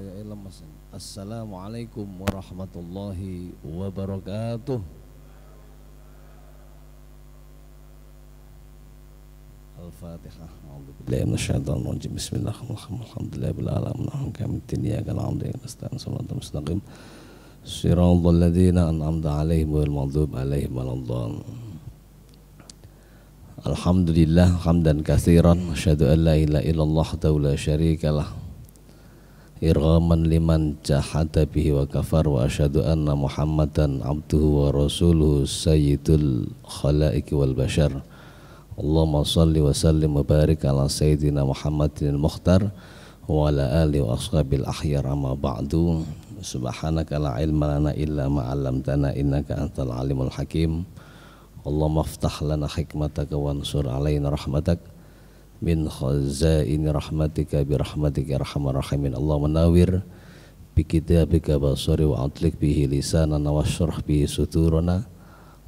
kayak lemes. Assalamualaikum warahmatullahi wabarakatuh. Al-Fatihah. A'udzubillahi minasyaitonir rajim. Bismillahirrahmanirrahim. Alhamdulillahil alamin. Hamdan ya kana hamdan nasta'in shiratal mustaqim. Shiratal ladzina an'amta 'alaihim ghairil maghdubi 'alaihim waladdallin. Alhamdulillah hamdan katsiran asyhadu an la ilaha illallah wahdahu la syarikalah irghaman liman jahada bihi wa kafar wa asyhadu anna Muhammadan abduhu wa rasuluhu sayyidul khalaiqi wal bashar. Allahumma salli wa sallim wa barik ala sayyidina Muhammadin al-mukhtar wa ala alihi wa ashabil akhyar amma ba'du. Subhanaka la ilma lana illa ma 'allamtana innaka antal alimul hakim. Allahumma aftah lana hikmataka wansur alaina rahmatak min khazaini rahmatika bi rahmatika arhamar rahimin. Allahumma nawwir bi kitabika basari wa atlik bihi lisanana washrah bihi suturana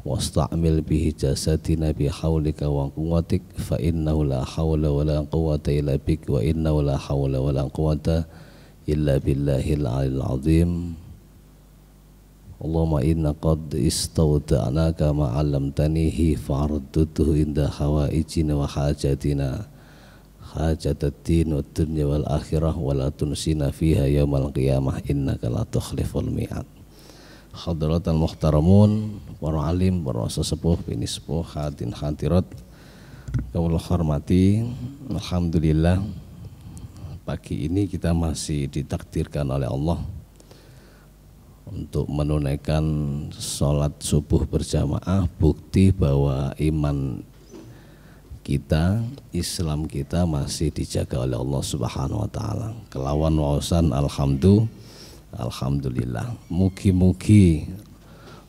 wasta'mil bihi jasadina bi haulika wa quwwatik fa innahu la hawla wa la quwwata illa bik wa innahu la hawla wa la quwwata illa billahil aliyil azim. Allahumma inna qad istawda'naka ma 'allamtanihi fa'ardutuhu inda hawaijina wa hajatina hajataddin wa dunya wal akhirah wa la tunsina fiha yaumal qiyamah innaka la tukhliful mi'ad. Hadratal muhtaramun, para alim, para sesepuh, bini sepuh, hadirin hadirat kula hormati. Alhamdulillah pagi ini kita masih ditakdirkan oleh Allah untuk menunaikan sholat subuh berjamaah, bukti bahwa iman kita, Islam kita masih dijaga oleh Allah Subhanahu wa taala. Kelawan wawasan alhamdulillah. Mugi-mugi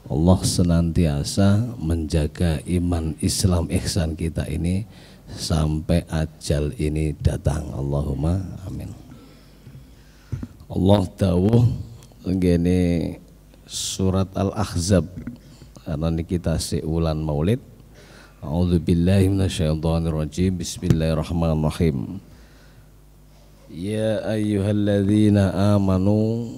Allah senantiasa menjaga iman Islam ihsan kita ini sampai ajal ini datang. Allahumma amin. Allah dawuh ngene surat Al-Ahzab karena ini kita seulan Maulid. A'udzubillahi minasyaitonirrajim. Bismillahirrahmanirrahim. Ya ayyuhalladzina amanu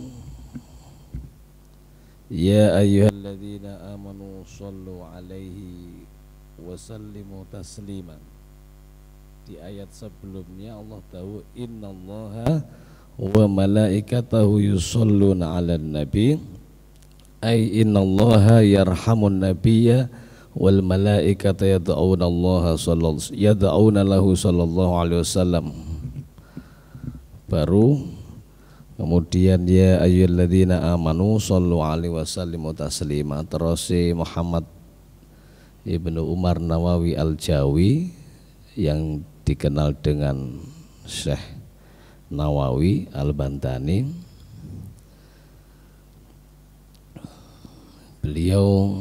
sallu alaihi wa sallimu tasliman. Di ayat sebelumnya Allah tahu innallaha wa malaikatahu yusholluna 'alan nabi ay innallaha yarhamun nabiyya wal malaikata yad'una lahu sallallahu alaihi wasallam. Baru kemudian ya ayyuhalladzina amanu shallu alaihi wasallimu taslima. Terus Muhammad Ibnu Umar Nawawi Al-Jawi yang dikenal dengan Syekh Nawawi Al-Bantani, beliau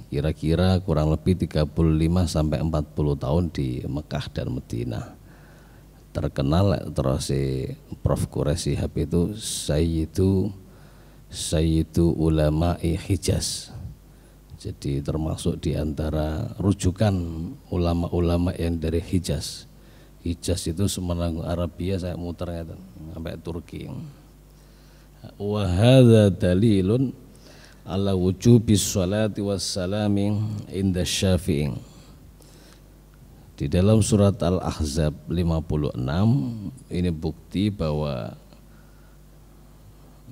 kira-kira kurang lebih 35 sampai 40 tahun di Mekah dan Madinah. Terkenal terus Prof Quraisy Shihab itu Sayyidu ulama'i Hijaz. Jadi termasuk di antara rujukan ulama-ulama yang dari Hijaz. Hijaz itu Semenanjung Arabia, saya muter sampai Turki. Wa hadza dalilun ala wujubis sholati wassalami inda Syafi'i. Di dalam surat Al-Ahzab 56 ini bukti bahwa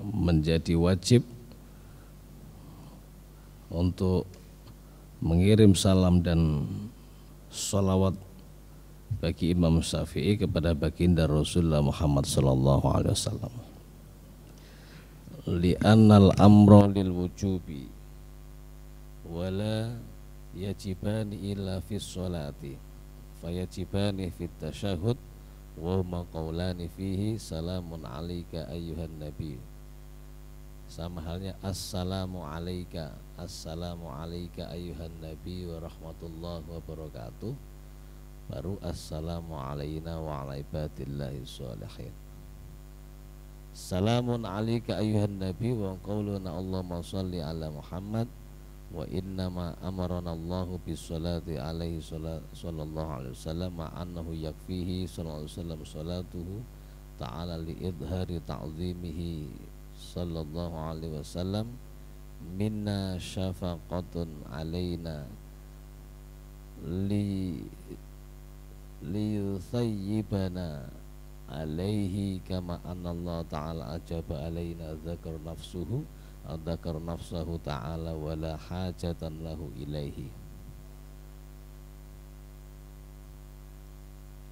menjadi wajib untuk mengirim salam dan sholawat bagi Imam Syafi'i kepada baginda Rasulullah Muhammad sallallahu alaihi wasallam. Li'annal amra lil wujubi wala yajibani illa fis sholati fayajibani fit tasyahhud wa huma qaulani fihi salamun alayka ayyuhan nabi. Sama halnya assalamu alayka ayyuhan nabi wa rahmatullahi wa barakatuh. Baru assalamu alayna wa ala ibadillahi sholihin. Salamun alayka ayyuhan nabi wa qauluna Allahumma sholli ala Muhammad wa innama amarana Allahu bis sholati alaihi sallallahu alaihi wasallam ma annahu yakfihi sallallahu alaihi wasallam sholatuhu ta'ala li idhari ta'zimihi sallallahu alaihi wasallam minna syafaqatun alaina li yuthayyibana alaihi kama anna Allah ta'ala ajaba alaina dzakar nafsahu ta'ala wala hajatan lahu ilaihi.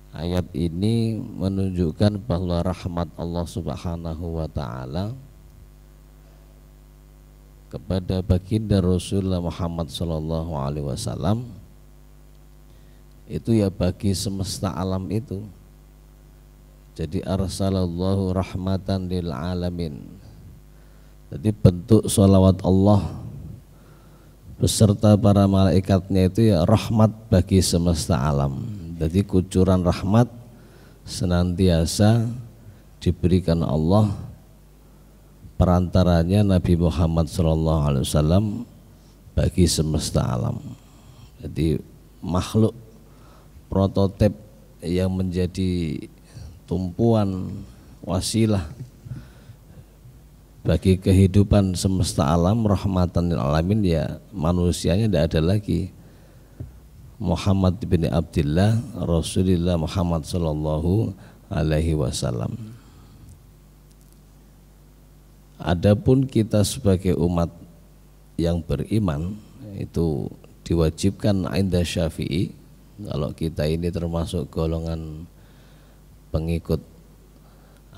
Ayat ini menunjukkan bahwa rahmat Allah Subhanahu wa ta'ala kepada baginda Rasulullah Muhammad sallallahu alaihi wasallam itu ya bagi semesta alam itu. Jadi arsalallahu rahmatan lil alamin. Jadi bentuk sholawat Allah beserta para malaikatnya itu ya rahmat bagi semesta alam. Jadi kucuran rahmat senantiasa diberikan Allah, perantaranya Nabi Muhammad SAW bagi semesta alam. Jadi makhluk prototip yang menjadi tumpuan wasilah bagi kehidupan semesta alam, rahmatan lil alamin, ya manusianya tidak ada lagi. Muhammad bin Abdullah Rasulullah Muhammad sallallahu alaihi wasallam. Adapun kita sebagai umat yang beriman itu diwajibkan inda Syafi'i, kalau kita ini termasuk golongan pengikut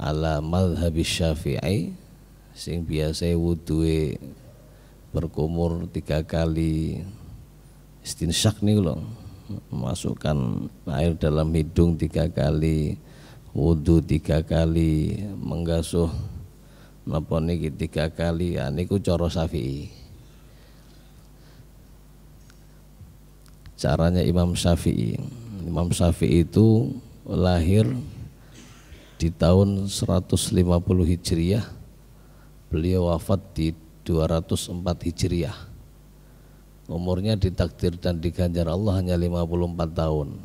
ala madhabi Syafi'i sing biasa wuduhe berkumur 3 kali, istinsyak nih loh, masukkan air dalam hidung 3 kali, wudu 3 kali, menggasuh napa niki 3 kali, ya niku cara Syafi'i. Caranya Imam Syafi'i. Imam Syafi'i itu lahir di tahun 150 Hijriah, beliau wafat di 204 Hijriah. Umurnya ditakdir dan diganjar Allah hanya 54 tahun.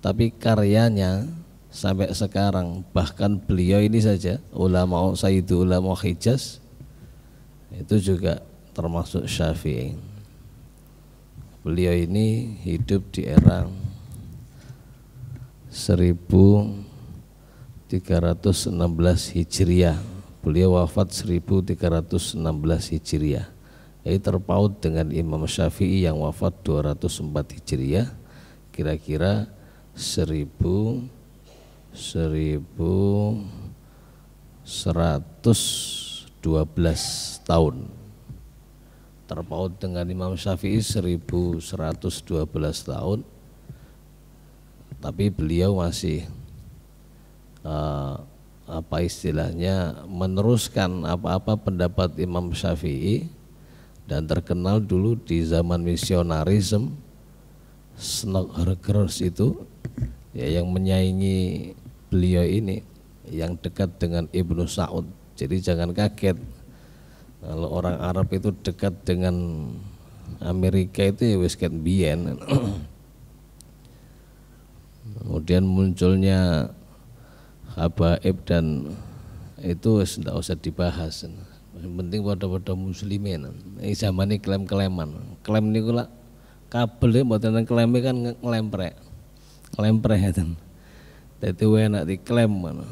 Tapi karyanya sampai sekarang, bahkan beliau ini saja ulama Sayyidu ulama Hijaz itu juga termasuk Syafi'i. Beliau ini hidup di era 1316 Hijriah. Beliau wafat 1316 Hijriah. Ini terpaut dengan Imam Syafi'i yang wafat 204 Hijriah, kira-kira 1112 tahun. Terpaut dengan Imam Syafi'i 1112 tahun. Tapi beliau masih apa istilahnya, meneruskan apa-apa pendapat Imam Syafi'i, dan terkenal dulu di zaman misionarisme Snodgrass itu ya, yang menyaingi beliau ini, yang dekat dengan Ibnu Saud. Jadi jangan kaget kalau orang Arab itu dekat dengan Amerika itu ya wis ket biyen. Kemudian munculnya habaib dan itu tidak usah dibahas. Yang penting pada muslimin. Ini zaman ini klaim-klaiman. Klaim niku lak kabel mboten klaim kan ngelemprek. Ngelemprek ten. Dadi enak diklaim ngono.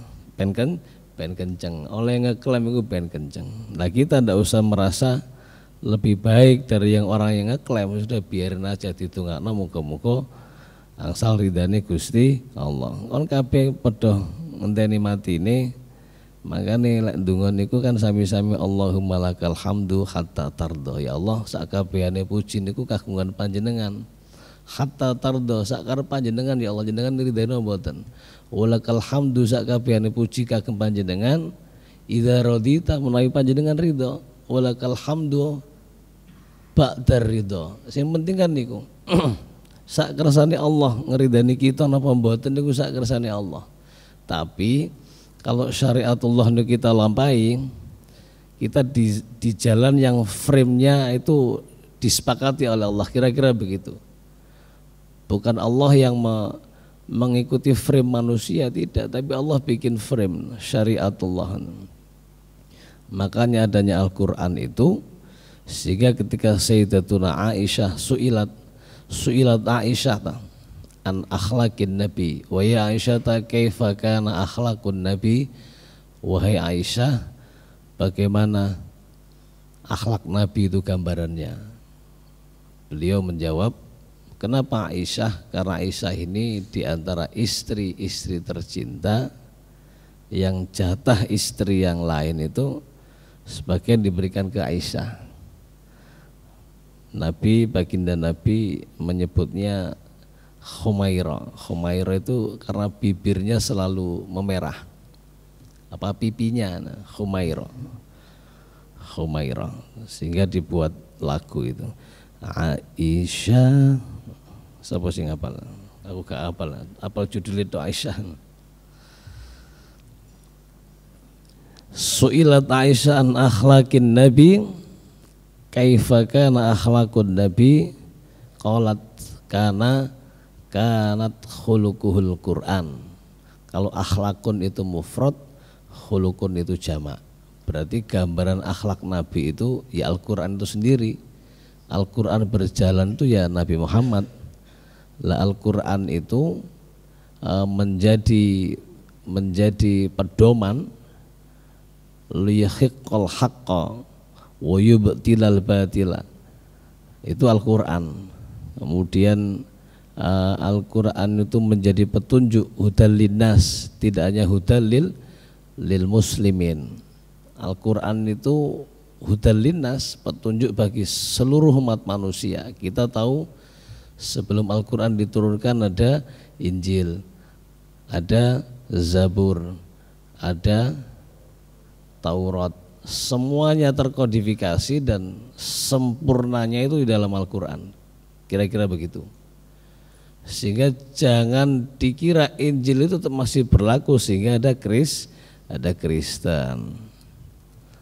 Ben kenceng. Oleh ngeklaim iku ben kenceng. Nah, kita ndak usah merasa lebih baik dari yang orang yang ngeklaim, sudah biarin aja ditungakno, muga-muga angsal ridane Gusti Allah. Kon kabeh padha ngenteni matine. Makanya lek ndonga niku kan sami-sami Allahumma lakal hamdu hatta tardo. Ya Allah, sakabehane puji niku kagungan panjenengan. Hatta tardo, sakar panjenengan ya Allah, jenengan ridhaina mboten. Walakal hamdu, sakabehane puji kagem panjenengan. Idza radita, menawi panjenengan ridho. Walakal hamdu ba'dar ridho. Sing penting kan niku sak kersane Allah ngridani kita napa mboten niku sak kersane Allah. Tapi kalau syariatullah ini kita lampahi, kita di jalan yang frame-nya itu disepakati oleh Allah, kira-kira begitu. Bukan Allah yang mengikuti frame manusia, tidak, tapi Allah bikin frame syariatullah. Makanya adanya Al-Quran itu, sehingga ketika Sayyidatuna Aisyah su'ilat Aisyah an akhlaqin Nabi wa ya Aisyah kaifa kana akhlaqun Nabi, wahai Aisyah, bagaimana akhlak Nabi itu gambarannya? Beliau menjawab, kenapa Aisyah? Karena Aisyah ini diantara istri-istri tercinta, yang jatah istri yang lain itu sebagian diberikan ke Aisyah. Baginda Nabi menyebutnya Khumaira. Khumaira itu karena bibirnya selalu memerah, apa pipinya, Khumaira. Sehingga dibuat lagu itu. Aisyah, siapa sih ngapal? Aku gak apal judul itu Aisyah. Su'ilat Aisyah an akhlaqin Nabi, kaifa kana akhlaqun Nabi, qalat kanat khuluquhul Quran. Kalau akhlakun itu mufrad, khulukun itu jamak. Berarti gambaran akhlak Nabi itu ya Al-Quran itu sendiri. Al-Quran berjalan itu ya Nabi Muhammad. Lah Al-Quran itu menjadi pedoman liyahiqqal haqqa wa yubtilal batila. Itu Al-Quran. Kemudian Al-Quran itu menjadi petunjuk hudal linnas, tidak hanya hudal lil muslimin. Al-Quran itu hudal linnas, petunjuk bagi seluruh umat manusia. Kita tahu sebelum Al-Quran diturunkan ada Injil, ada Zabur, ada Taurat, semuanya terkodifikasi dan sempurnanya itu di dalam Al-Quran. Kira-kira begitu. Sehingga jangan dikira Injil itu masih berlaku sehingga ada Kristen.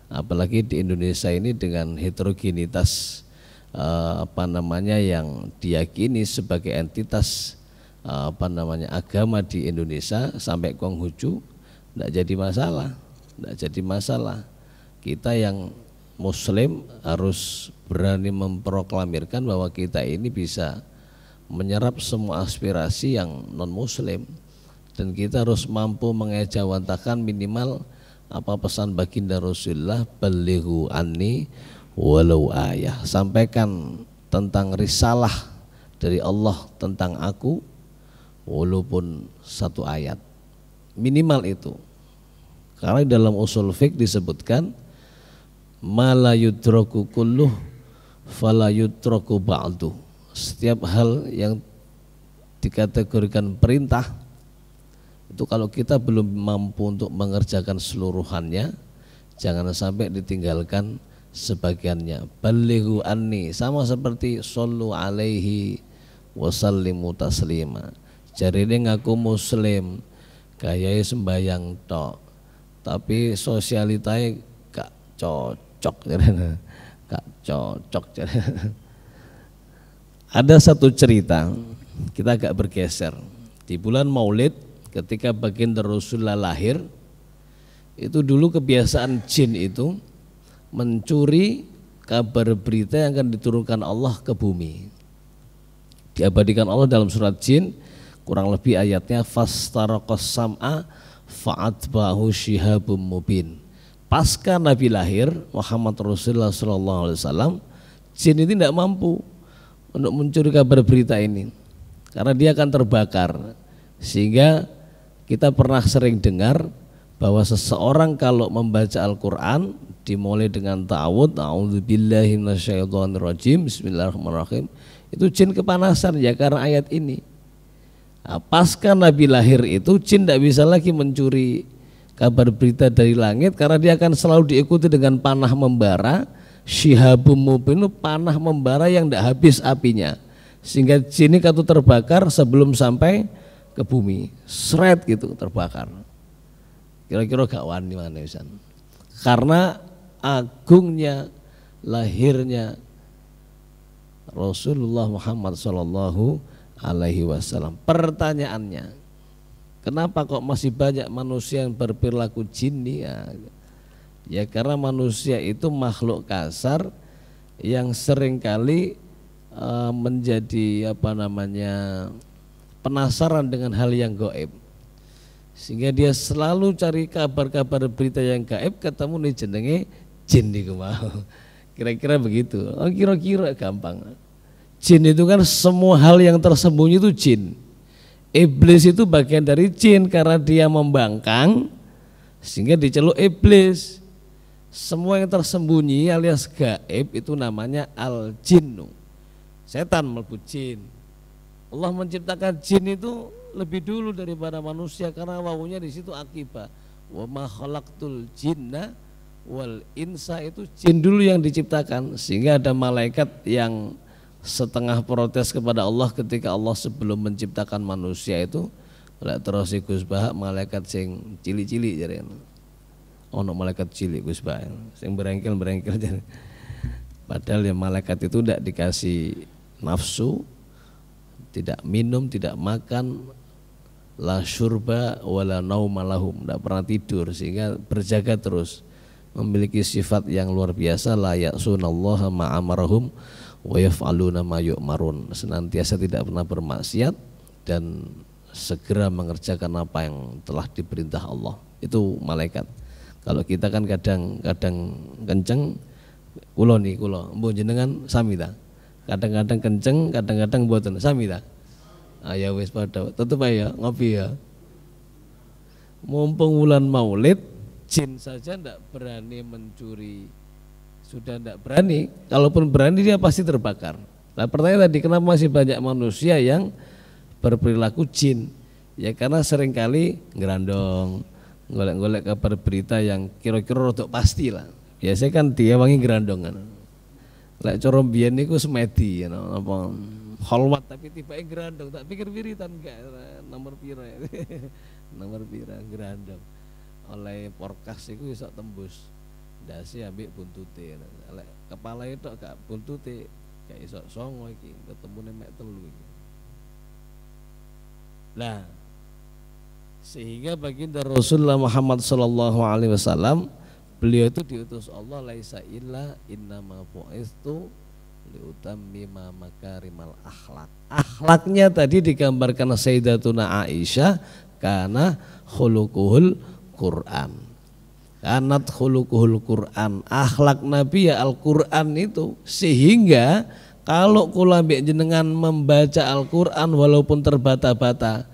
Apalagi di Indonesia ini dengan heterogenitas yang diyakini sebagai entitas agama di Indonesia sampai Konghucu, tidak jadi masalah. Kita yang Muslim harus berani memproklamirkan bahwa kita ini bisa menyerap semua aspirasi yang non Muslim, dan kita harus mampu mengejawantahkan minimal apa pesan baginda Rasulullah, balighu anni walau ayah, sampaikan tentang risalah dari Allah tentang aku walaupun satu ayat, minimal itu. Karena dalam usul fiqh disebutkan ma la yudraku kulluh fala yudraku ba'du. Setiap hal yang dikategorikan perintah itu kalau kita belum mampu untuk mengerjakan seluruhannya, jangan sampai ditinggalkan sebagiannya. Balighu anni, sama seperti sallu alaihi wasallimu taslima. Jarine ngaku muslim, gayai sembayang tok, tapi sosialitae gak cocok. Ada satu cerita, kita agak bergeser. Di bulan Maulid ketika baginda Rasulullah lahir, itu dulu kebiasaan jin itu mencuri kabar berita yang akan diturunkan Allah ke bumi. Diabadikan Allah dalam surat Jin, kurang lebih ayatnya fastaraqas sam'a fa'atbahu syihabum mubin. Pasca Nabi lahir Muhammad Rasulullah SAW, jin itu tidak mampu untuk mencuri kabar berita ini karena dia akan terbakar. Sehingga kita pernah sering dengar bahwa seseorang kalau membaca Al-Quran dimulai dengan ta'awud, a'udzubillahi minasyaitonirrajim, bismillahirrahmanirrahim, itu jin kepanasan ya karena ayat ini. Nah, pasca Nabi lahir itu jin tidak bisa lagi mencuri kabar berita dari langit karena dia akan selalu diikuti dengan panah membara. Syihabum mubin, panah membara yang tidak habis apinya, sehingga jin itu terbakar sebelum sampai ke bumi, seret gitu terbakar. Kira-kira gak wani mana Ustaz? Karena agungnya lahirnya Rasulullah Muhammad Sallallahu alaihi wasallam. Pertanyaannya, kenapa kok masih banyak manusia yang berperilaku jinni? Ya karena manusia itu makhluk kasar yang seringkali menjadi penasaran dengan hal yang gaib, sehingga dia selalu cari kabar-kabar berita yang gaib, ketemu nih jenenge jin niku mau. Kira-kira begitu. Kira-kira gampang. Jin itu kan semua hal yang tersembunyi itu jin. Iblis itu bagian dari jin karena dia membangkang sehingga diceluk iblis. Semua yang tersembunyi alias gaib itu namanya al-jinnu. Setan mlebu jin. Allah menciptakan jin itu lebih dulu daripada manusia karena wawunya di situ akibah. Wa ma khalaqtul jinna wal insa, itu jin dulu yang diciptakan, sehingga ada malaikat yang setengah protes kepada Allah ketika Allah sebelum menciptakan manusia itu lek terus Gus Bah malaikat sing cilik-cilik jare. Ono malaikat cilik Gus Bah sing berengkel-berengkel jare. Padahal ya malaikat itu tidak dikasih nafsu, tidak minum, tidak makan, la syurba wala nauma lahum, tidak pernah tidur, sehingga berjaga terus, memiliki sifat yang luar biasa, la ya'sunallaha ma amarahum wa yaf'aluna ma yu'marun, senantiasa tidak pernah bermaksiat dan segera mengerjakan apa yang telah diperintah Allah. Itu malaikat. Kalau kita kan kadang-kadang kenceng, kula mbok jenengan sami ta. Kadang-kadang kenceng, kadang-kadang mboten sami ta. Ya wis padha, tutup aja ngopi ya. Mumpung bulan Maulid, jin saja tidak berani mencuri, sudah tidak berani. Kalaupun berani dia pasti terbakar. Nah pertanyaan tadi, kenapa masih banyak manusia yang berperilaku jin? Ya karena seringkali ngerandong, golek-golek kabar berita yang kira-kira rodok pasti lah. Biasanya kan dia wangi gerandongan. Lek cara mbiyen niku semedi ya apa kholwat tapi tiba gerandong, tak pikir wiritan enggak nomor pira. Nomor pira gerandong. Oleh porkas iku iso tembus. Ndase ambek buntute. Lek kepala itu gak buntute, gak iso songo iki, ketemune mek telu iki. Nah, sehingga baginda Rasulullah Muhammad sallallahu alaihi wasallam, beliau itu diutus Allah, laisa illa innama bu'istu liutammima makarimal akhlak. Akhlaknya tadi digambarkan Sayyidatuna Aisyah, karena khuluquhul Quran. Kanat khuluquhul Quran. Akhlak Nabi ya Al-Quran itu, sehingga kalau kula mbek jenengan membaca Al-Quran walaupun terbata-bata,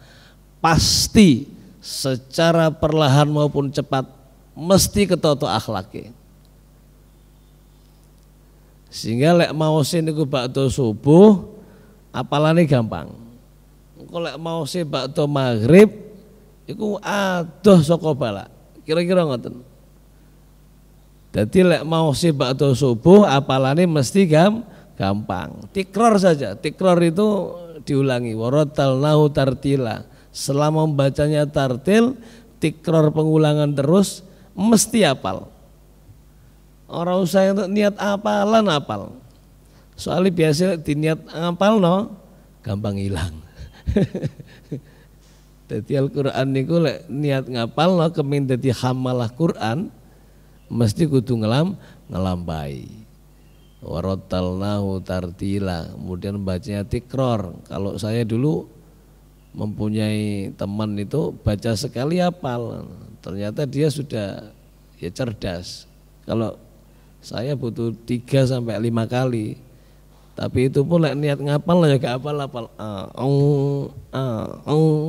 pasti secara perlahan maupun cepat mesti ketoto akhlaknya. Sehingga lek mause niku bakdo subuh apalane gampang. Engko lek mause bakdo maghrib iku adoh saka balak. Kira-kira ngoten. Dadi lek mause bakdo subuh apalane mesti gampang. Tikror saja. Tikror itu diulangi, waratalnahu tartila. Selama membacanya tartil, tikror pengulangan terus, mesti hafal. Orang usah untuk niat apalan hafal. Soalnya biasa diniat ngapal no, gampang hilang. Jadi Al-Quran niku lek niat ngapal no, kemin dadi hamalah Quran, mesti kudu ngelampai. Warotalnahu tartila. Kemudian bacanya tikror. Kalau saya dulu mempunyai teman itu baca sekali hafal. Ternyata dia sudah ya cerdas. Kalau saya butuh 3 sampai 5 kali. Tapi itu pun lek niat ngapal ya gak hafal-hafal.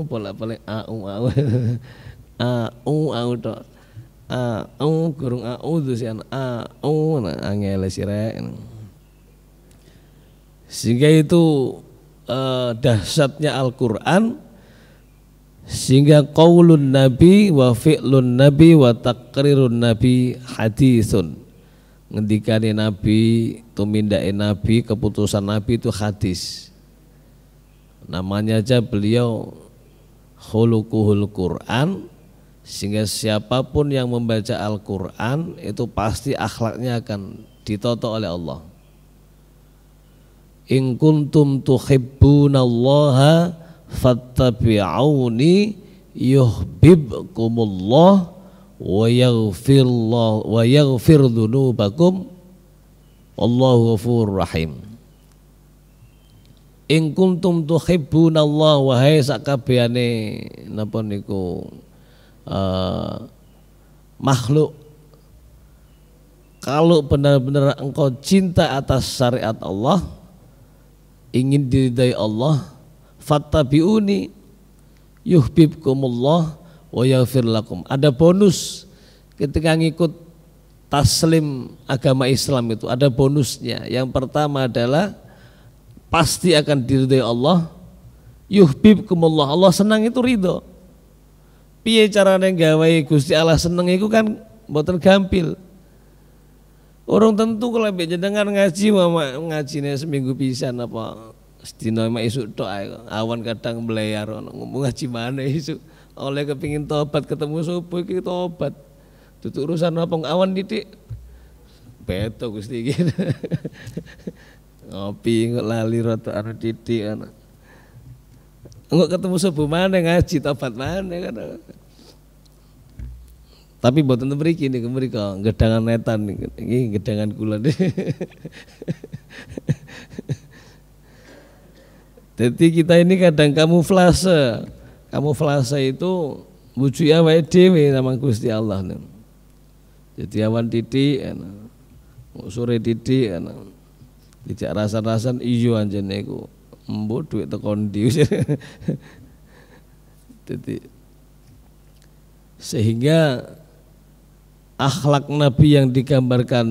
Bolak-balik tok. Gurung auzu sian angel sirek. Sehingga itu dahsyatnya Al-Quran, sehingga qaulun nabi wa fi'lun nabi wa taqrirun nabi hadisun. Ngendikane nabi, tumindake nabi, keputusan nabi itu hadis. Namanya aja beliau khuluquhul Quran, sehingga siapapun yang membaca Al-Quran itu pasti akhlaknya akan ditoto oleh Allah. In kuntum tuhibbunallaha fattabi'uni yuhibbukumullah wa yaghfir dzunubakum wallahu ghafurur rahim. In kuntum tuhibbunallah, wahai sakabehane napa niku makhluk, kalau benar-benar engkau cinta atas syariat Allah, ingin diridai Allah, fattabi'uni yuhibbukumullah wa yaghfir lakum. Ada bonus ketika ngikut taslim agama Islam itu, ada bonusnya. Yang pertama adalah pasti akan diridai Allah, yuhibbukumullah, Allah senang itu ridho. Piye carane gawe Gusti Allah seneng iku kan mboten gampil. Orang tentu kalau jenengan ngaji ngajine seminggu pisan apa sedina mek isuk tok awan kadang mlayar ngomong ngaji mana isuk oleh kepingin tobat ketemu subuh iki tobat. Tutuk urusan apa awan titik. Beto Gusti iki. Ngopi engko lali rada ana titik ana. Engko ketemu subuh mana ngaji tobat mana kan. Tapi mboten mriki niku mrika gedangan netan iki gedangan kula. Jadi kita ini kadang kamuflase. Kamuflase itu wujude awake dhewe nama Gusti Allah. Jadi awan titik sore titik tidak rasa-rasan iyo anjene iku mbok duit teko ndi. Jadi sehingga akhlak Nabi yang digambarkan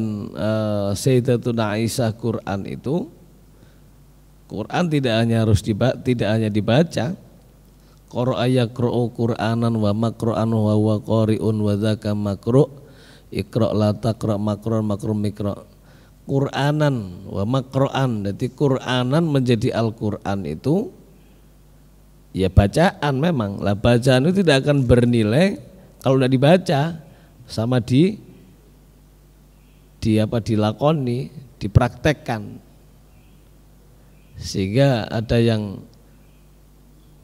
Sayyidatuna Aisyah Quran itu, Quran tidak hanya dibaca, qara'a yaqra'u Qur'anan wa maqra'an wa huwa qari'un wa dzaka maqru' iqra' la taqra' maqra'an maqru' miqra'. Qur'anan wa maqra'an, jadi Qur'anan menjadi Al-Qur'an itu ya bacaan memang. Lah bacaan itu tidak akan bernilai kalau tidak dibaca sama dilakoni, dipraktekkan. Sehingga ada yang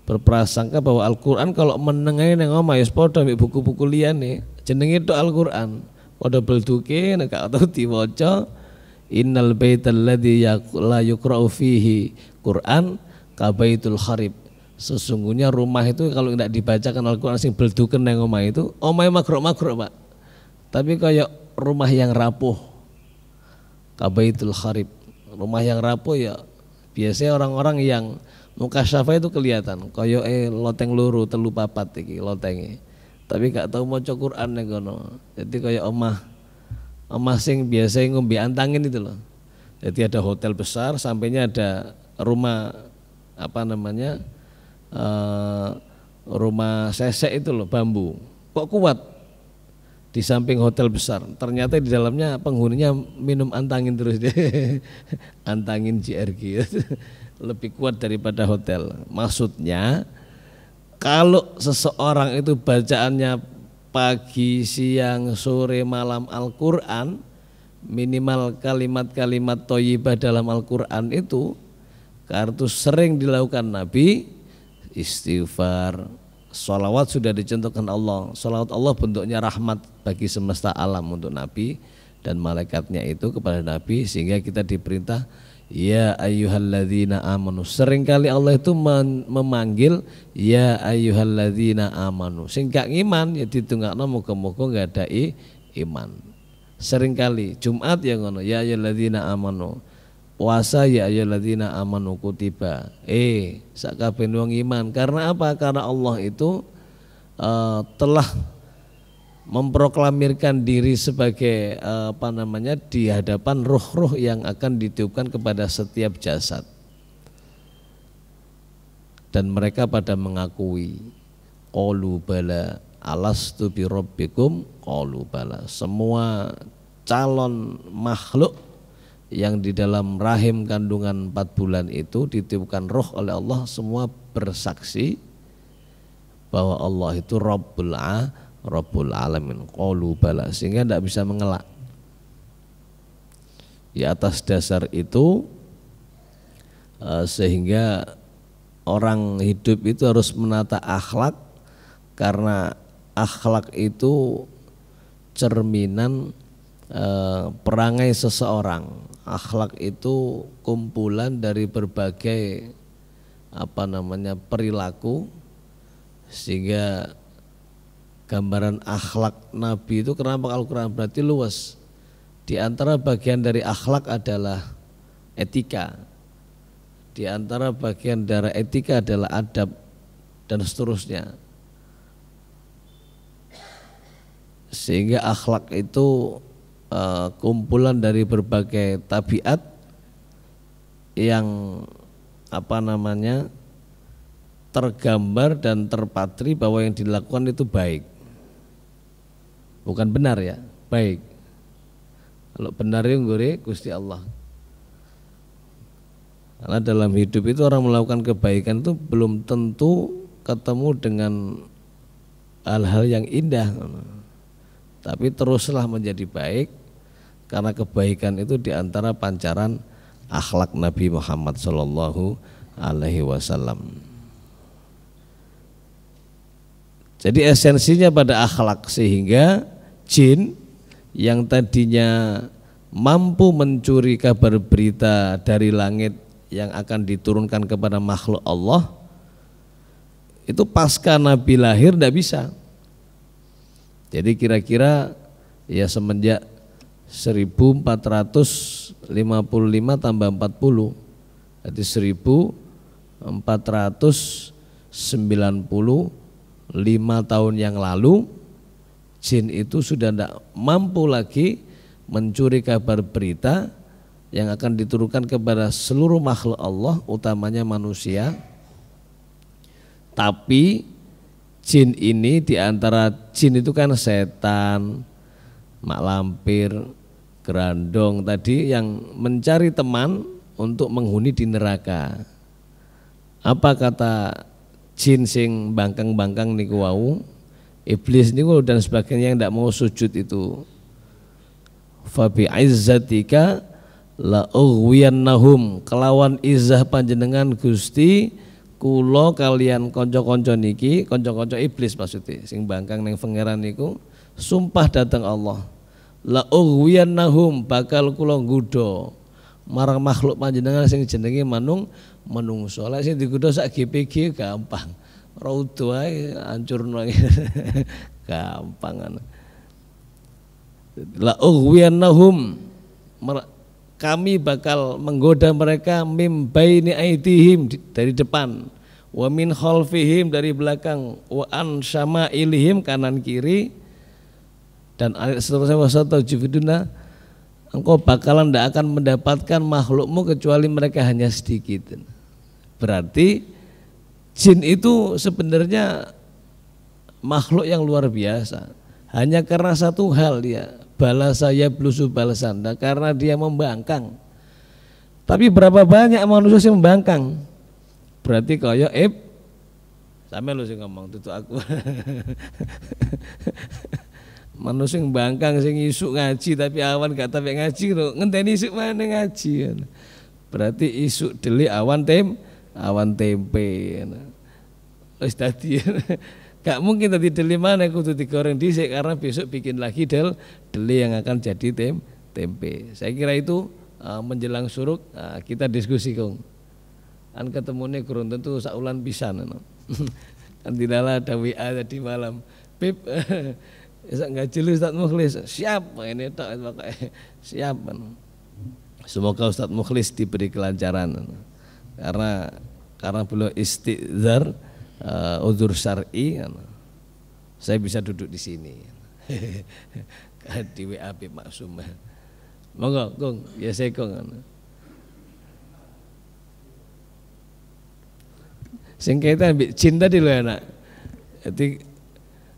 berprasangka bahwa Al-Qur'an kalau menengahi nang omah ya padha mek buku-buku liyane, jenenge tok Al-Qur'an. Padha belduke nek gak tau diwaca, innal baital ladzi la yuqra'u fihi Qur'an ka baitul kharib. Sesungguhnya rumah itu kalau tidak dibacakan Al-Qur'an sing belduken nang omah itu, omahe magruk-magruk, Pak. Tapi kayak rumah yang rapuh, kabaitul kharib. Rumah yang rapuh ya biasanya orang-orang yang mukasyafah itu kelihatan kayak loteng loro telu papat iki lotenge. Tapi gak tahu maca Quran ning kono. Jadi kayak omah sing biasa ngombe antangin itu loh. Jadi ada hotel besar, sampainya ada rumah rumah sesek itu loh, bambu. Kok kuat? Di samping hotel besar, ternyata di dalamnya penghuninya minum antangin terus deh. Antangin JRG lebih kuat daripada hotel. Maksudnya kalau seseorang itu bacaannya pagi, siang, sore, malam Al-Qur'an, minimal kalimat-kalimat thayyibah dalam Al-Qur'an itu karena sering dilakukan Nabi, istighfar, sholawat sudah dicontohkan Allah. Sholawat Allah bentuknya rahmat bagi semesta alam untuk Nabi dan malaikatnya itu kepada Nabi, sehingga kita diperintah ya ayyuhalladzina amanu. Seringkali Allah itu memanggil ya ayyuhalladzina amanu. Sing gak iman ya ditungakno muga-muga enggak ada iman. Seringkali Jumat ya ngono, ya ayyuhalladzina amanu. Puasa ya ayyuhalladzina amanu kutiba. Sakabeh wong iman. Karena apa? Karena Allah itu telah memproklamirkan diri sebagai di hadapan ruh-ruh yang akan ditiupkan kepada setiap jasad. Dan mereka pada mengakui qalu bala alastu bi rabbikum qalu bala. Semua calon makhluk yang di dalam rahim kandungan 4 bulan itu ditiupkan roh oleh Allah, semua bersaksi bahwa Allah itu Rabbul Alamin. Qalu bala, sehingga tidak bisa mengelak. Di atas dasar itu sehingga orang hidup itu harus menata akhlak, karena akhlak itu cerminan perangai seseorang. Akhlak itu kumpulan dari berbagai perilaku, sehingga gambaran akhlak Nabi itu, kenapa Al-Quran berarti luas. Di antara bagian dari akhlak adalah etika, di antara bagian dari etika adalah adab dan seterusnya. Sehingga akhlak itu kumpulan dari berbagai tabiat yang tergambar dan terpatri bahwa yang dilakukan itu baik, bukan benar ya, baik. Kalau benar itu nggore Gusti Allah. Karena dalam hidup itu orang melakukan kebaikan itu belum tentu ketemu dengan hal-hal yang indah, tapi teruslah menjadi baik, karena kebaikan itu diantara pancaran akhlak Nabi Muhammad Sallallahu Alaihi Wasallam. Jadi esensinya pada akhlak, sehingga jin yang tadinya mampu mencuri kabar berita dari langit yang akan diturunkan kepada makhluk Allah, itu pasca Nabi lahir tidak bisa. Jadi kira-kira ya semenjak 1455 tambah 40, jadi 1495 tahun yang lalu, jin itu sudah tidak mampu lagi mencuri kabar berita yang akan diturunkan kepada seluruh makhluk Allah, utamanya manusia. Tapi jin ini, diantara jin itu kan setan, mak lampir, gerandong tadi, yang mencari teman untuk menghuni di neraka. Apa kata jin sing bangkang-bangkang niku wau, iblis niku dan sebagainya yang tidak mau sujud itu, fa bi izzatika la ughwiyannahum, kelawan izah panjenengan Gusti kula kalian konco-konco niki, konco-konco iblis maksudnya sing bangkang ning pangeran niku, sumpah datang Allah, la ughwiyannahum, bakal kula nggodha marang makhluk panjenengan sing jenenge manungsa. Lek sing digodha sak GPG gampang, raudo ae hancurno gampang. La ughwiyannahum, kami bakal menggoda mereka, mim baini aidihim, dari depan, wa min khalfihim, dari belakang, wa an syama'ilihim, kanan kiri, dan ayat seterusnya, wasatujifiduna, engkau bakalan tidak akan mendapatkan makhlukmu kecuali mereka hanya sedikit. Berarti jin itu sebenarnya makhluk yang luar biasa, hanya karena satu hal, dia bala saya blusu balasan, karena dia membangkang. Tapi berapa banyak manusia yang membangkang? Berarti kaya sampe lu sing ngomong tutu aku. Manusia yang bangkang sing isuk ngaji tapi awan gak tapi ngaji lho, ngenteni isuk mana ngaji. Berarti isuk delik awan tempe. Wis dadi gak mungkin tadi deli mana kudu digoreng dhisik, karena besok bikin lagi deli yang akan jadi tempe. Saya kira itu menjelang suruk kita diskusi kong. Kan ketemune kurang tentu saulan pisan. Kan tidaklah ada WA tadi malam. Pip, enggak jelas Ustaz Mukhlis. Siap, ini tok pakai siap. Semoga Ustaz Mukhlis diberi kelancaran. Karena beliau istidzar uzur syar'i, saya bisa duduk di sini. Di WA Maksum. Monggo, Kong, ya saya Kong. Sing kaitan ambek jin tadi lho anak. Jadi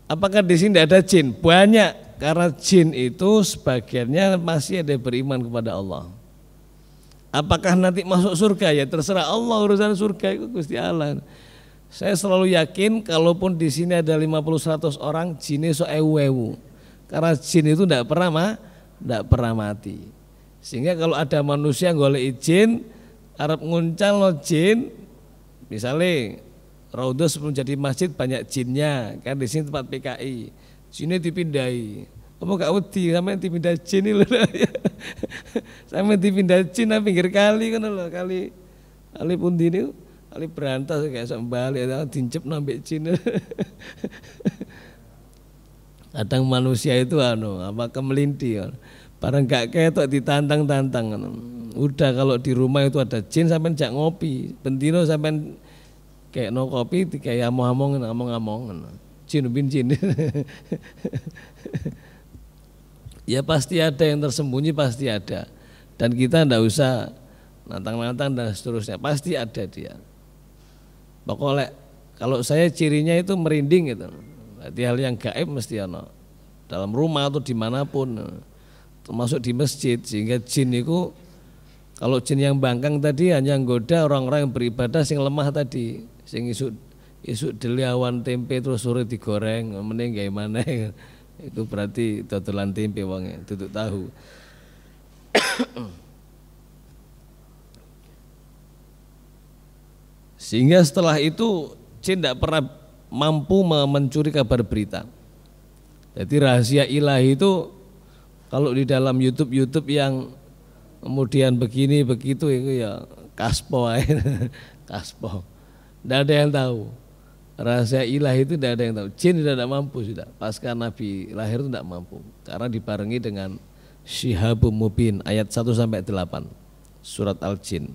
apakah di sini tidak ada jin? Banyak, karena jin itu sebagiannya masih ada beriman kepada Allah. Apakah nanti masuk surga? Ya terserah Allah, urusan surga itu Gusti Allah. Saya selalu yakin kalaupun di sini ada 50-100 orang, jinnya so ewu-ewu. Karena jin itu tidak pernah mati. Sehingga kalau ada manusia golek jin, arep nguncalno jin, misalnya Raudhah sebelum jadi masjid banyak jinnya, kan di sini tempat PKI. Jinnya dipindahi. Apa gak wedi sampean dipindah jin lho. Sampean dipindah jin nang pinggir kali kan lho, kali pundi niku, kali Berantas kayak sok balik dincep nambek jin. Kadang manusia itu kemelinti kan. Barang gak ketok ditantang-tantang. Udah kalau di rumah itu ada jin sampean jak ngopi. Bendino sampean kayak no kopi kayak among-among. Jin bin jin. Ya pasti ada yang tersembunyi, pasti ada. Dan kita ndak usah nantang-nantang dan seterusnya. Pasti ada dia. Pokoknya kalau saya cirinya itu merinding gitu. Berarti hal yang gaib mesti ada. Dalam rumah atau dimanapun. Termasuk di masjid, sehingga jin itu kalau jin yang bangkang tadi hanya nggoda orang-orang yang beribadah sing lemah tadi, sing isuk deli awan tempe terus sore digoreng mending gawe maneh. Itu berarti dodolan tempe wonge duduk tahu. Sehingga setelah itu jin tidak pernah mampu mencuri kabar berita. Jadi rahasia ilahi itu kalau di dalam YouTube yang kemudian begini begitu itu ya kaspo kaspo. Tidak ada yang tahu. Rahasia ilahi itu tidak ada yang tahu. Jin tidak mampu sudah. Pasca Nabi lahir itu tidak mampu. Karena dibarengi dengan Syihabum Mubin ayat 1 sampai 8 surat Al-Jin.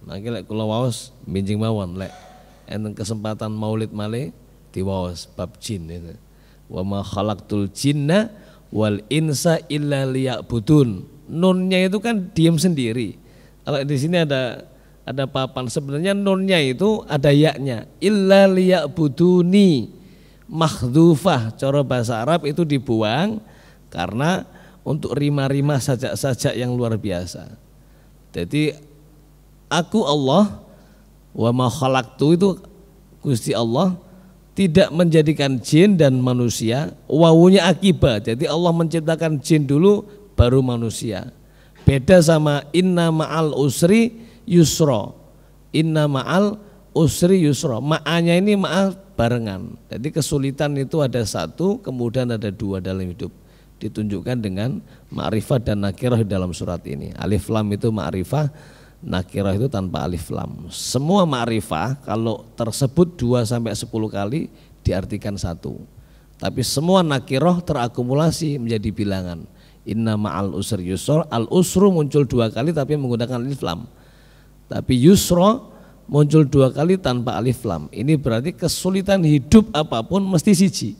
Nah lek kula waos minjing mawon lek enten kesempatan maulid malih diwaos bab jin itu. Wa ma khalaqtul jinna wal insa illa liya'budun. Nunnya itu kan diam sendiri. Kalau di sini ada papan, sebenarnya nunnya itu ada yaknya. Illa liya'buduni. Makhdhufah cara bahasa Arab itu dibuang karena untuk rima-rima sajak-sajak yang luar biasa. Jadi aku Allah wa ma khalaqtu itu Gusti Allah tidak menjadikan jin dan manusia, wawunya akibat. Jadi Allah menciptakan jin dulu baru manusia. Beda sama inna ma'al usri yusra. Inna ma'al usri yusra. Ma'anya ini ma'a barengan. Jadi kesulitan itu ada satu, kemudian ada dua dalam hidup. Ditunjukkan dengan ma'rifah dan nakirah di dalam surat ini. Alif lam itu ma'rifah, nakirah itu tanpa alif lam. Semua ma'rifah kalau tersebut 2-10 kali diartikan satu. Tapi semua nakirah terakumulasi menjadi bilangan. Inna ma'al usri yusra, al usru muncul 2 kali tapi menggunakan alif lam. Tapi yusra muncul 2 kali tanpa alif lam. Ini berarti kesulitan hidup apapun mesti siji.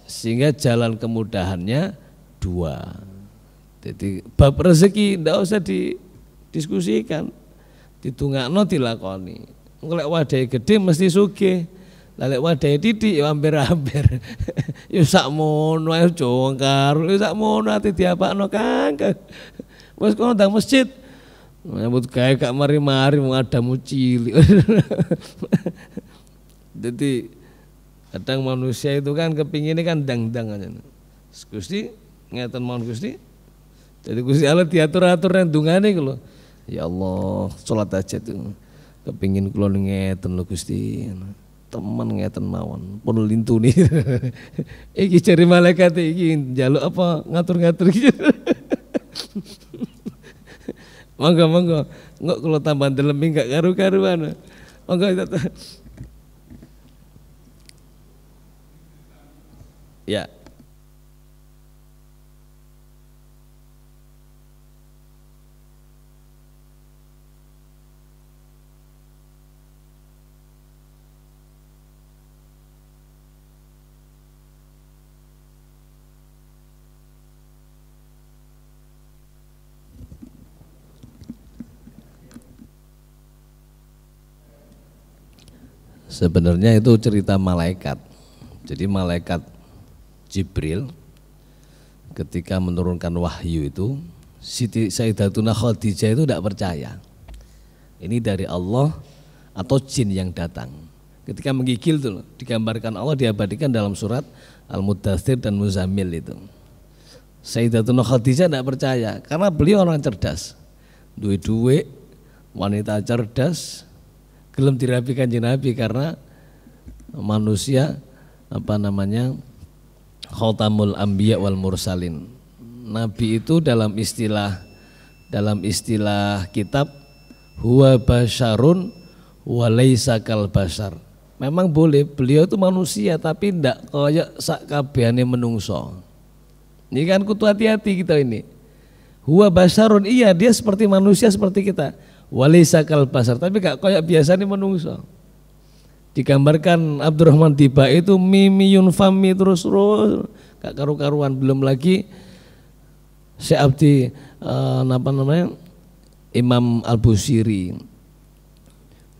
Sehingga jalan kemudahannya 2. Jadi bab rezeki tidak usah didiskusikan, ditungakno dilakoni. Lek wadahe gede mesti sugih, lek wadahe titik ya hampir-hampir. Ya sakmono ae jongkar, ya sakmono ati diapakno Kang. Wis kono ndang masjid. Nyambut gawe gak mari-mari wong adamu cilik. Jadi kadang manusia itu kan kepinginnya kan dang-dang aja. Gusti ngeten mawon Gusti. Jadi Gusti Allah diatur-atur nang dungane iku lho. Ya Allah, salat aja tuh. Kepingin kula ngeten lho Gusti. Temen ngeten mawon, pun lintuni. Iki jare malaikat iki njaluk apa ngatur-ngatur iki. Monggo-monggo, engko kula tambah delemi gak karu-karuan. Monggo ya. Sebenarnya itu cerita malaikat. Jadi malaikat Jibril ketika menurunkan wahyu itu, Siti Sayyidatuna Khadijah itu tidak percaya. Ini dari Allah atau jin yang datang. Ketika menggigil itu digambarkan Allah, diabadikan dalam surat Al-Mudaththir dan Muzammil itu. Sayyidatuna Khadijah tidak percaya karena beliau orang cerdas, duwe-duwe, wanita cerdas, gelem dirabi Kanjeng Nabi karena manusia khatamul anbiya wal mursalin. Nabi itu dalam istilah kitab huwa basyarun wa laisa kal basyar. Memang boleh beliau itu manusia tapi ndak kaya sak kabehane menungso. Ini kan kudu hati-hati kita ini. Huwa basyarun, iya dia seperti manusia seperti kita. Wa laisa kal basyar, tapi gak kaya biasane menungso. Digambarkan Abdurrahman Tiba itu mimiyun fami terus gak karu-karuan, belum lagi Syekh Abdi Imam Al-Busiri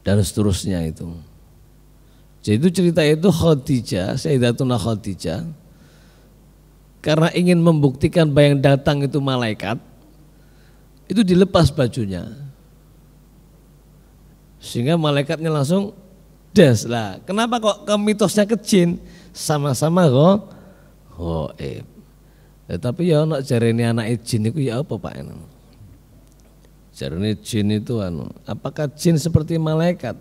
dan seterusnya itu. Jadi itu cerita itu Khadijah, Sayyidatuna Khadijah karena ingin membuktikan bahwa yang datang itu malaikat, itu dilepas bajunya. Sehingga malaikatnya langsung das lah. Kenapa kok ke mitosnya ke jin? Sama-sama kok goib. Tapi ya nak jarene anak jin itu ya apa Pak? Jarene jin itu apakah jin seperti malaikat?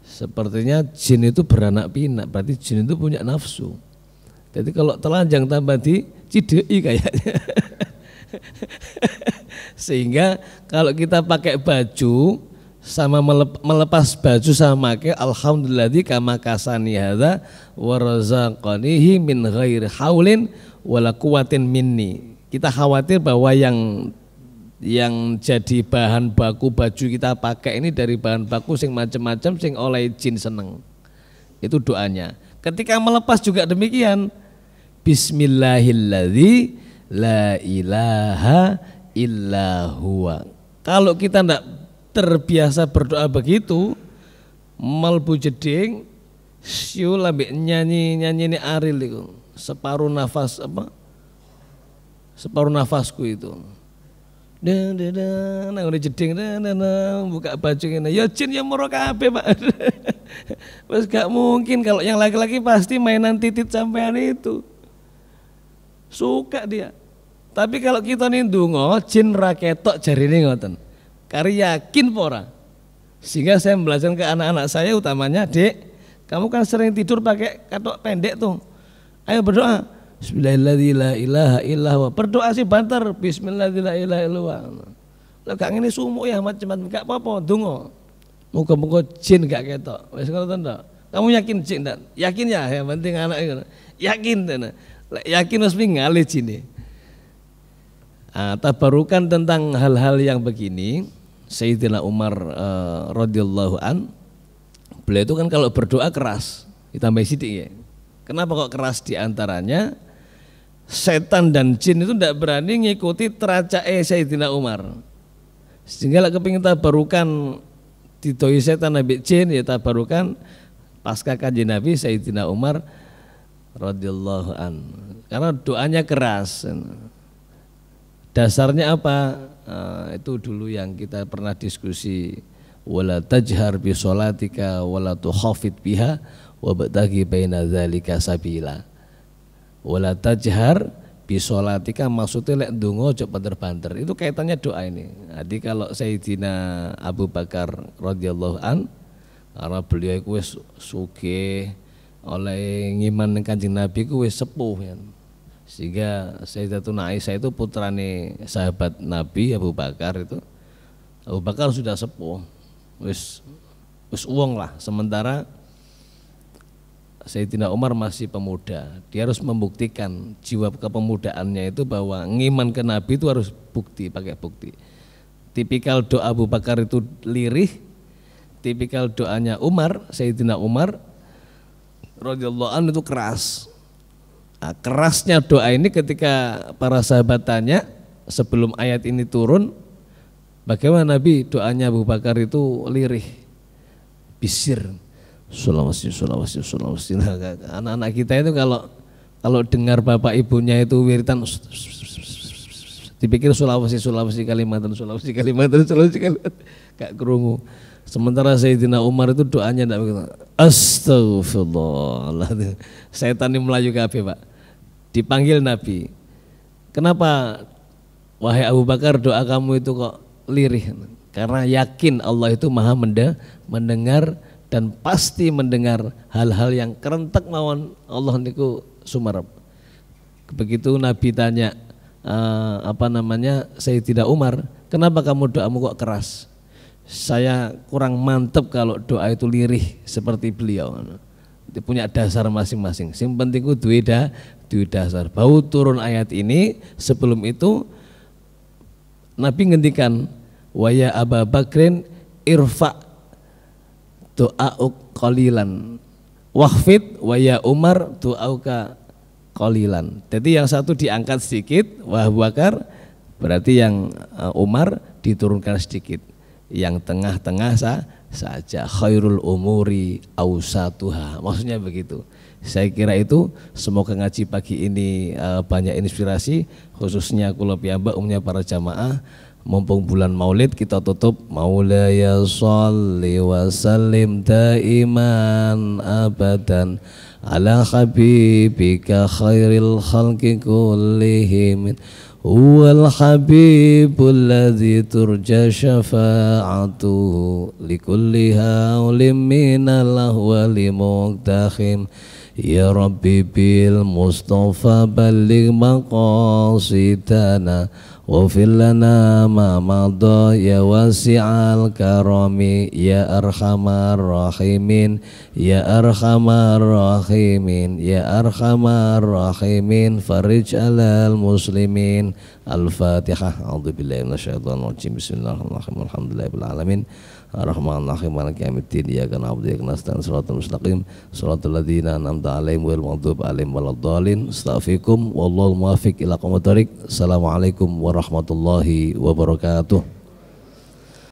Sepertinya jin itu beranak pinak, berarti jin itu punya nafsu. Jadi kalau telanjang tambah di cidei kayaknya. Sehingga kalau kita pakai baju sama melepas baju sama pakai alhamdulillah kama kasani hadza wa razaqanihi min ghairi haulin wala quwwatin minni. Kita khawatir bahwa yang jadi bahan baku baju kita pakai ini dari bahan baku sing macam-macam sing oleh jin seneng. Itu doanya. Ketika melepas juga demikian. Bismillahilladzi la ilaha illa huwa. Kalau kita tidak terbiasa berdoa begitu, melbu jeding, siu lambe nyanyi ini aril itu, separuh nafasku itu. Nang udah jeding, buka baju ini, ya jin yang moro kabeh Pak. Wes gak mungkin kalau yang laki-laki pasti mainan titit sampean itu. Suka dia. Tapi kalau kita nih ndonga jin ra ketok jarine ngoten. Kari yakin pora. Sehingga saya belajar ke anak-anak saya utamanya, Dek, kamu kan sering tidur pakai katok pendek tuh. Ayo berdoa. Bismillahirrahmanirrahim. Berdoa sih banter. Bismillahirrahmanirrahim. Lah gak ngene sumuk ya macam-macam gak apa-apa ndonga. Muga-muga jin gak ketok. Wis ngoten to. Kamu yakin jin ndak? Yakin ya, yang penting anak itu. Yakin tenan. Yakin harus ngalih jin. Tabarukan tentang hal-hal yang begini, Sayyidina Umar radhiyallahu an, beliau itu kan kalau berdoa keras, ditambah sidik ya. Kenapa kok keras? Diantaranya setan dan jin itu tidak berani ngikuti teracae Sayyidina Umar. Sehingga lah kepingin tabarukan didoi setan nabi jin ya tabarukan pasca kanjeng Nabi Sayyidina Umar radhiyallahu an. Karena doanya keras. Dasarnya apa? Itu dulu yang kita pernah diskusi. Wala tajhar bi sholatika wala tukhafid biha wabtaghi baina dzalika sabila. Wala tajhar bi sholatika maksudnya lek ndonga aja banter-banter. Itu kaitannya doa ini. Jadi kalau Sayyidina Abu Bakar radhiyallahu an, karena beliau iku wis sugih oleh ngiman dengan Kanjeng Nabi ku wis sepuh ya. Sehingga Sayyidatuna Aisyah itu putrane sahabat Nabi Abu Bakar itu. Abu Bakar sudah sepuh. Wis uang lah. Sementara Sayyidina Umar masih pemuda. Dia harus membuktikan jiwa kepemudaannya itu bahwa ngiman ke Nabi itu harus bukti, pakai bukti. Tipikal doa Abu Bakar itu lirih. Tipikal doanya Umar, Sayyidina Umar radhiyallahu anhu itu keras. Nah, kerasnya doa ini ketika para sahabat tanya sebelum ayat ini turun, bagaimana Nabi doanya Abu Bakar itu lirih, bisir, sulawesi. Anak-anak kita itu kalau dengar bapak ibunya itu wiritan, dipikir Sulawesi Kalimantan, gak kerungu. Sementara Sayyidina Umar itu doanya tidak begitu. Astagfirullah. Setan ini Melayu kabeh Pak. Dipanggil Nabi. Kenapa wahai Abu Bakar doa kamu itu kok lirih? Karena yakin Allah itu maha mendengar dan pasti mendengar hal-hal yang kerentek mawon Allah niku sumarep. Begitu Nabi tanya Sayyidina Umar, kenapa kamu doamu kok keras? Saya kurang mantep kalau doa itu lirih seperti beliau. Dia punya dasar masing-masing. Yang penting ku duwe dasar. Bau turun ayat ini, sebelum itu Nabi ngendikan, wa ya Abu Bakrin irfa doa'uk qalilan wakhfid wa ya Umar doa'uka qalilan. Jadi yang satu diangkat sedikit, wa Abu Bakar, berarti yang Umar diturunkan sedikit. Yang tengah-tengah saja, khairul umuri ausatuha, maksudnya begitu. Saya kira itu, semoga ngaji pagi ini banyak inspirasi, khususnya kula piyambak umumnya para jamaah. Mumpung bulan Maulid, kita tutup Maulaya sholli wa sallim daiman abadan ala habibika khairil khalqi kullihim huwal habibul ladzi turja syafa'atuhu likulli haulim minal ahwali muqtakhim. Ya Rabbi bil Mustafa balligh maqasidana waghfir lana ma madha ya wasi'al karami ya arhamar rahimin ya arhamar rahimin ya arhamar rahimin farij alal muslimin. Al-Fatihah. A'udzubillahi minasyaitonir rajim. Bismillahirrahmanirrahim. Alhamdulillahirabbil alamin. Ar-Rahmanir-Rahim. Maliki yaumiddin. Iyyaka na'budu wa iyyaka nasta'in. Shiratal mustaqim. Shiratal ladzina an'amta 'alaihim ghairil maghdubi 'alaihim waladdallin. Astaghfirukum wallahu muwaffiq ila aqwamit thoriq. Assalamualaikum warahmatullahi wabarakatuh.